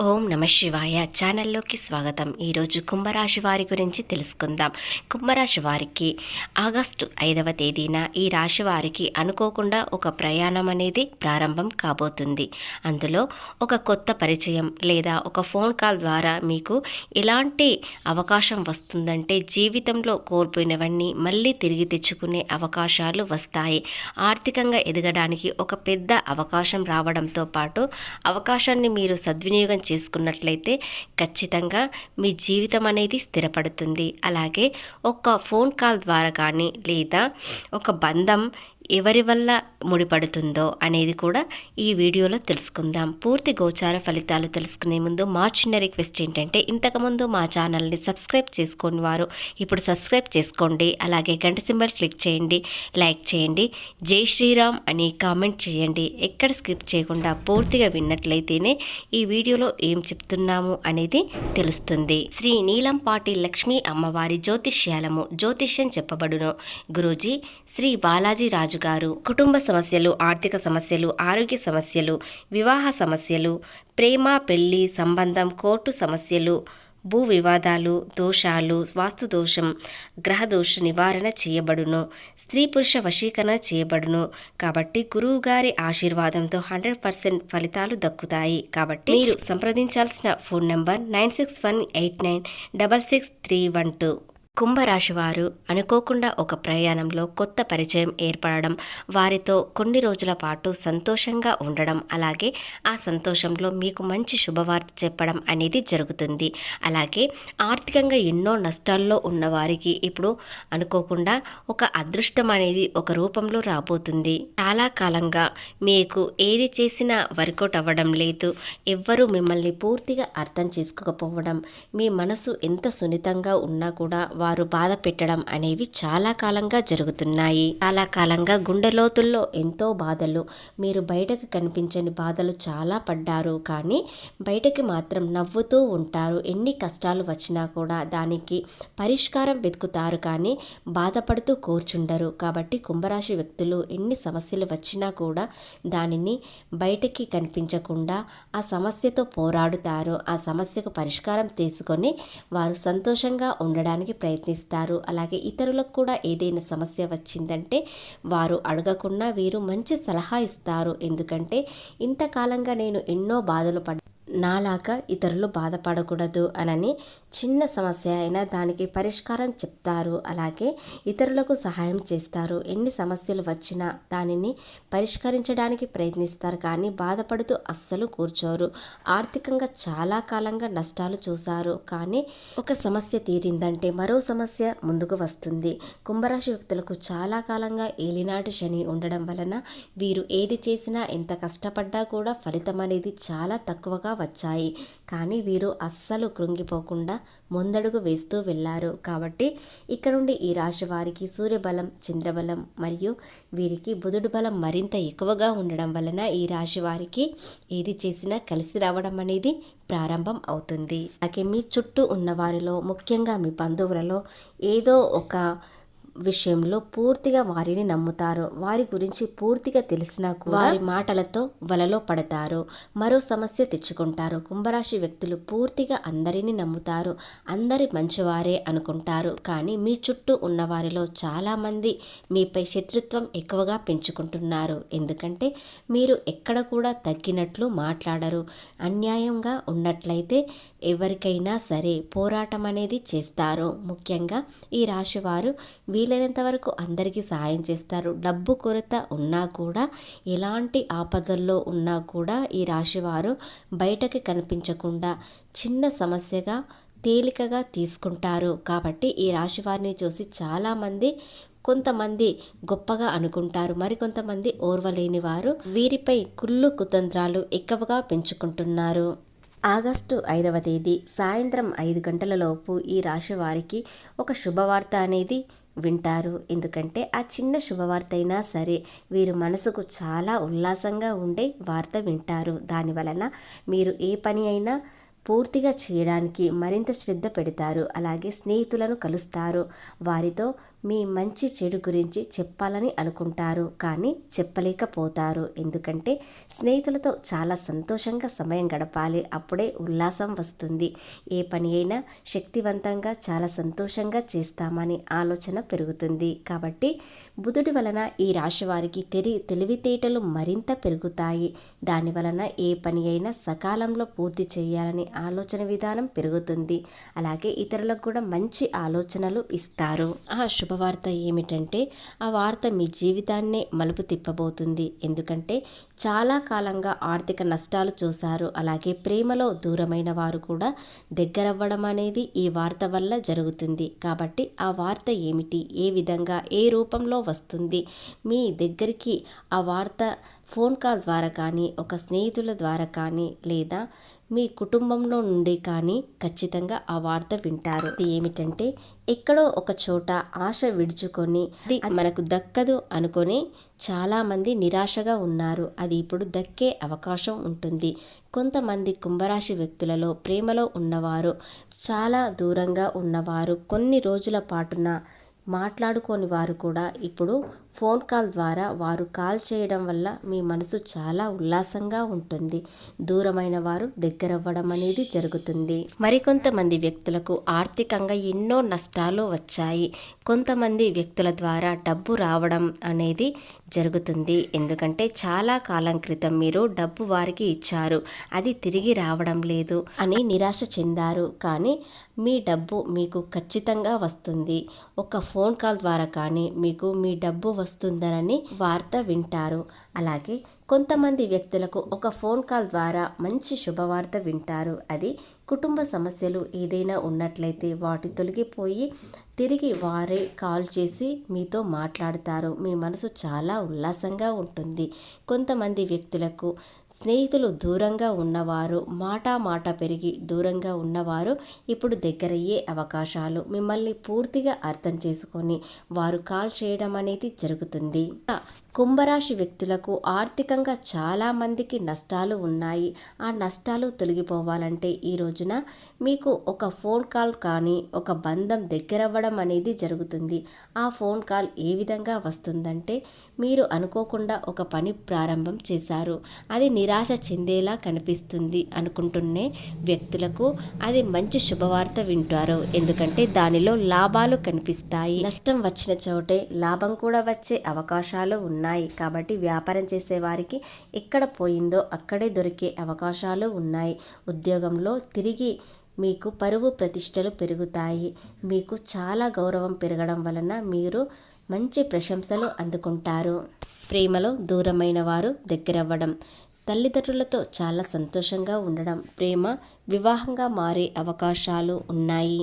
ఓం నమ శివాయ ఛానల్లోకి స్వాగతం. ఈరోజు కుంభరాశి వారి గురించి తెలుసుకుందాం. కుంభరాశి వారికి ఆగస్టు 5వ తేదీన ఈ రాశి వారికి అనుకోకుండా ఒక ప్రయాణం అనేది ప్రారంభం కాబోతుంది. అందులో ఒక కొత్త పరిచయం లేదా ఒక ఫోన్ కాల్ ద్వారా మీకు ఎలాంటి అవకాశం వస్తుందంటే జీవితంలో కోల్పోయినవన్నీ మళ్ళీ తిరిగి తెచ్చుకునే అవకాశాలు వస్తాయి. ఆర్థికంగా ఎదగడానికి ఒక పెద్ద అవకాశం రావడంతో పాటు అవకాశాన్ని మీరు సద్వినియోగం చేసుకున్నట్లయితే ఖచ్చితంగా మీ జీవితం అనేది స్థిరపడుతుంది. అలాగే ఒక ఫోన్ కాల్ ద్వారా కానీ లేదా ఒక బంధం ఎవరి వల్ల ముడిపడుతుందో అనేది కూడా ఈ వీడియోలో తెలుసుకుందాం. పూర్తి గోచార ఫలితాలు తెలుసుకునే ముందు మా చిన్న రిక్వెస్ట్ ఏంటంటే ఇంతకుముందు మా ఛానల్ని సబ్స్క్రైబ్ చేసుకోని వారు ఇప్పుడు సబ్స్క్రైబ్ చేసుకోండి. అలాగే గంట సింబల్ క్లిక్ చేయండి, లైక్ చేయండి, జై శ్రీరామ్ అని కామెంట్ చేయండి. ఎక్కడ స్కిప్ చేయకుండా పూర్తిగా విన్నట్లయితేనే ఈ వీడియోలో ఏం చెప్తున్నాము అనేది తెలుస్తుంది. శ్రీ నీలంపాటి లక్ష్మీ అమ్మవారి జ్యోతిష్యం చెప్పబడును. గురూజీ శ్రీ బాలాజీ రాజు గారు కుటుంబ సమస్యలు, ఆర్థిక సమస్యలు, ఆరోగ్య సమస్యలు, వివాహ సమస్యలు, ప్రేమ పెళ్లి సంబంధం, కోర్టు సమస్యలు, భూ వివాదాలు, దోషాలు, వాస్తు దోషం, గ్రహ దోష నివారణ చేయబడును. స్త్రీ పురుష వశీకరణ చేయబడును. కాబట్టి గురువు గారి ఆశీర్వాదంతో 100% ఫలితాలు దక్కుతాయి. కాబట్టి మీరు సంప్రదించాల్సిన ఫోన్ నంబర్ 9618966312. కుంభరాశి వారు అనుకోకుండా ఒక ప్రయాణంలో కొత్త పరిచయం ఏర్పడడం, వారితో కొన్ని రోజుల పాటు సంతోషంగా ఉండడం, అలాగే ఆ సంతోషంలో మీకు మంచి శుభవార్త చెప్పడం అనేది జరుగుతుంది. అలాగే ఆర్థికంగా ఎన్నో నష్టాల్లో ఉన్న వారికి ఇప్పుడు అనుకోకుండా ఒక అదృష్టం అనేది ఒక రూపంలో రాబోతుంది. చాలా కాలంగా మీకు ఏది చేసినా వర్కౌట్ అవ్వడం లేదు, ఎవ్వరూ మిమ్మల్ని పూర్తిగా అర్థం చేసుకోకపోవడం, మీ మనసు ఎంత సున్నితంగా ఉన్నా కూడా వారు బాధ పెట్టడం అనేవి చాలా కాలంగా జరుగుతున్నాయి. చాలా కాలంగా గుండె లోతుల్లో ఎంతో బాధలు, మీరు బయటకు కనిపించని బాధలు చాలా పడ్డారు. కానీ బయటకి మాత్రం నవ్వుతూ ఉంటారు. ఎన్ని కష్టాలు వచ్చినా కూడా దానికి పరిష్కారం వెతుకుతారు, కానీ బాధపడుతూ కూర్చుండరు. కాబట్టి కుంభరాశి వ్యక్తులు ఎన్ని సమస్యలు వచ్చినా కూడా దానిని బయటకి కనిపించకుండా ఆ సమస్యతో పోరాడుతారు. ఆ సమస్యకు పరిష్కారం తీసుకొని వారు సంతోషంగా ఉండడానికి ప్రయత్నిస్తారు. అలాగే ఇతరులకు కూడా ఏదైనా సమస్య వచ్చిందంటే వారు అడగకుండా వీరు మంచి సలహా ఇస్తారు. ఎందుకంటే ఇంతకాలంగా నేను ఎన్నో బాధలు నాలాగా ఇతరులు బాధపడకూడదు అనని చిన్న సమస్య అయినా దానికి పరిష్కారం చెప్తారు. అలాగే ఇతరులకు సహాయం చేస్తారు. ఎన్ని సమస్యలు వచ్చినా దానిని పరిష్కరించడానికి ప్రయత్నిస్తారు, కానీ బాధపడుతూ అస్సలు కూర్చోరు. ఆర్థికంగా చాలా కాలంగా నష్టాలు చూశారు, కానీ ఒక సమస్య తీరిందంటే మరో సమస్య ముందుకు వస్తుంది. కుంభరాశి వ్యక్తులకు చాలా కాలంగా ఏలినాటి శని ఉండడం వలన వీరు ఏది చేసినా ఎంత కష్టపడ్డా కూడా ఫలితం అనేది చాలా తక్కువగా వచ్చాయి. కానీ వీరు అస్సలు కృంగిపోకుండా ముందడుగు వేస్తూ వెళ్ళారు. కాబట్టి ఇక్కడ నుండి ఈ రాశి వారికి సూర్యబలం, చంద్రబలం మరియు వీరికి బుధుడు బలం మరింత ఎక్కువగా ఉండడం వలన ఈ రాశి వారికి ఏది చేసినా కలిసి రావడం అనేది ప్రారంభం అవుతుంది. అలాగే మీ చుట్టూ ఉన్న వారిలో, ముఖ్యంగా మీ బంధువులలో ఏదో ఒక విషయంలో పూర్తిగా వారిని నమ్ముతారు. వారి గురించి పూర్తిగా తెలిసినా కూడా వారి మాటలతో వలలో పడతారు, మరో సమస్య తెచ్చుకుంటారు. కుంభరాశి వ్యక్తులు పూర్తిగా అందరినీ నమ్ముతారు, అందరి మంచివారే అనుకుంటారు. కానీ మీ చుట్టూ ఉన్న వారిలో చాలామంది మీపై శత్రుత్వం ఎక్కువగా పెంచుకుంటున్నారు. ఎందుకంటే మీరు ఎక్కడ కూడా తగ్గినట్లు మాట్లాడరు. అన్యాయంగా ఉన్నట్లయితే ఎవరికైనా సరే పోరాటం అనేది చేస్తారు. ముఖ్యంగా ఈ రాశి వారు వీలైనంత వరకు అందరికీ సహాయం చేస్తారు. డబ్బు కొరత ఉన్నా కూడా, ఎలాంటి ఆపదల్లో ఉన్నా కూడా ఈ రాశివారు బయటకి కనిపించకుండా చిన్న సమస్యగా తేలికగా తీసుకుంటారు. కాబట్టి ఈ రాశి వారిని చూసి చాలామంది కొంతమంది గొప్పగా అనుకుంటారు, మరికొంతమంది ఓర్వలేని వారు వీరిపై కుళ్ళు కుతంత్రాలు ఎక్కువగా పెంచుకుంటున్నారు. ఆగస్టు 5వ తేదీ సాయంత్రం 5 గంటలలోపు ఈ రాశి వారికి ఒక శుభవార్త అనేది వింటారు. ఎందుకంటే ఆ చిన్న శుభవార్త అయినా సరే వీరు మనసుకు చాలా ఉల్లాసంగా ఉండే వార్త వింటారు. దానివలన మీరు ఏ పని అయినా పూర్తిగా చేయడానికి మరింత శ్రద్ధ పెడతారు. అలాగే స్నేహితులను కలుస్తారు. వారితో మీ మంచి చెడు గురించి చెప్పాలని అనుకుంటారు, కానీ చెప్పలేకపోతారు. ఎందుకంటే స్నేహితులతో చాలా సంతోషంగా సమయం గడపాలి. అప్పుడే ఉల్లాసం వస్తుంది. ఏ పని అయినా శక్తివంతంగా చాలా సంతోషంగా చేస్తామని ఆలోచన పెరుగుతుంది. కాబట్టి బుధుడి వలన ఈ రాశి వారికి తెలివితేటలు మరింత పెరుగుతాయి. దాని వలన ఏ పని అయినా సకాలంలో పూర్తి చేయాలని ఆలోచన విధానం పెరుగుతుంది. అలాగే ఇతరులకు కూడా మంచి ఆలోచనలు ఇస్తారు. ఆ శుభవార్త ఏమిటంటే, ఆ వార్త మీ జీవితాన్నే మలుపు తిప్పబోతుంది. ఎందుకంటే చాలా కాలంగా ఆర్థిక నష్టాలు చూశారు. అలాగే ప్రేమలో దూరమైన వారు కూడా దగ్గరవ్వడం అనేది ఈ వార్త వల్ల జరుగుతుంది. కాబట్టి ఆ వార్త ఏమిటి, ఏ విధంగా, ఏ రూపంలో వస్తుంది మీ దగ్గరికి ఆ వార్త ఫోన్ కాల్ ద్వారా కానీ, ఒక స్నేహితుల ద్వారా కానీ, లేదా మీ కుటుంబంలో నుండి కానీ ఖచ్చితంగా ఆ వార్త వింటారు. ఇది ఏమిటంటే, ఎక్కడో ఒక చోట ఆశ విడుచుకొని అది మనకు దక్కదు అనుకొని చాలామంది నిరాశగా ఉన్నారు. అది ఇప్పుడు దక్కే అవకాశం ఉంటుంది. కొంతమంది కుంభరాశి వ్యక్తులలో ప్రేమలో ఉన్నవారు, చాలా దూరంగా ఉన్నవారు, కొన్ని రోజుల పాటున మాట్లాడుకోని వారు కూడా ఇప్పుడు ఫోన్ కాల్ ద్వారా వారు కాల్ చేయడం వల్ల మీ మనసు చాలా ఉల్లాసంగా ఉంటుంది. దూరమైన వారు దగ్గరవ్వడం అనేది జరుగుతుంది. మరికొంతమంది వ్యక్తులకు ఆర్థికంగా ఎన్నో నష్టాలు వచ్చాయి. కొంతమంది వ్యక్తుల ద్వారా డబ్బు రావడం అనేది జరుగుతుంది. ఎందుకంటే చాలా కాలం క్రితం మీరు డబ్బు వారికి ఇచ్చారు, అది తిరిగి రావడం లేదు అని నిరాశ చెందారు. కానీ మీ డబ్బు మీకు ఖచ్చితంగా వస్తుంది. ఒక ఫోన్ కాల్ ద్వారా కానీ మీకు మీ డబ్బు వస్తుందనని వార్త వింటారు. అలాగే కొంతమంది వ్యక్తులకు ఒక ఫోన్ కాల్ ద్వారా మంచి శుభవార్త వింటారు. అది కుటుంబ సమస్యలు ఏదైనా ఉన్నట్లయితే వాటి తొలగిపోయి తిరిగి వారే కాల్ చేసి మీతో మాట్లాడతారు. మీ మనసు చాలా ఉల్లాసంగా ఉంటుంది. కొంతమంది వ్యక్తులకు స్నేహితులు దూరంగా ఉన్నవారు, మాట పెరిగి దూరంగా ఉన్నవారు ఇప్పుడు దగ్గరయ్యే అవకాశాలు, మిమ్మల్ని పూర్తిగా అర్థం చేసుకొని వారు కాల్ చేయడం అనేది జరుగుతుంది. కుంభరాశి వ్యక్తులకు ఆర్థికంగా చాలామందికి నష్టాలు ఉన్నాయి. ఆ నష్టాలు తొలగిపోవాలంటే ఈ రోజున మీకు ఒక ఫోన్ కాల్ కానీ, ఒక బంధం దగ్గరవ్వడం అనేది జరుగుతుంది. ఆ ఫోన్ కాల్ ఏ విధంగా వస్తుందంటే, మీరు అనుకోకుండా ఒక పని ప్రారంభం చేశారు, అది నిరాశ చెందేలా కనిపిస్తుంది అనుకుంటున్నే వ్యక్తులకు అది మంచి శుభవార్త వింటారు. ఎందుకంటే దానిలో లాభాలు కనిపిస్తాయి. నష్టం వచ్చిన చోటే లాభం కూడా వచ్చే అవకాశాలు ఉన్నాయి. కాబట్టి వ్యాపారం చేసే వారికి ఎక్కడ పోయిందో అక్కడే దొరికే అవకాశాలు ఉన్నాయి. ఉద్యోగంలో తిరిగి మీకు పరువు ప్రతిష్టలు పెరుగుతాయి. మీకు చాలా గౌరవం పెరగడం వలన మీరు మంచి ప్రశంసలు అందుకుంటారు. ప్రేమలో దూరమైన వారు దగ్గరవ్వడం, తల్లిదండ్రులతో చాలా సంతోషంగా ఉండడం, ప్రేమ వివాహంగా మారే అవకాశాలు ఉన్నాయి.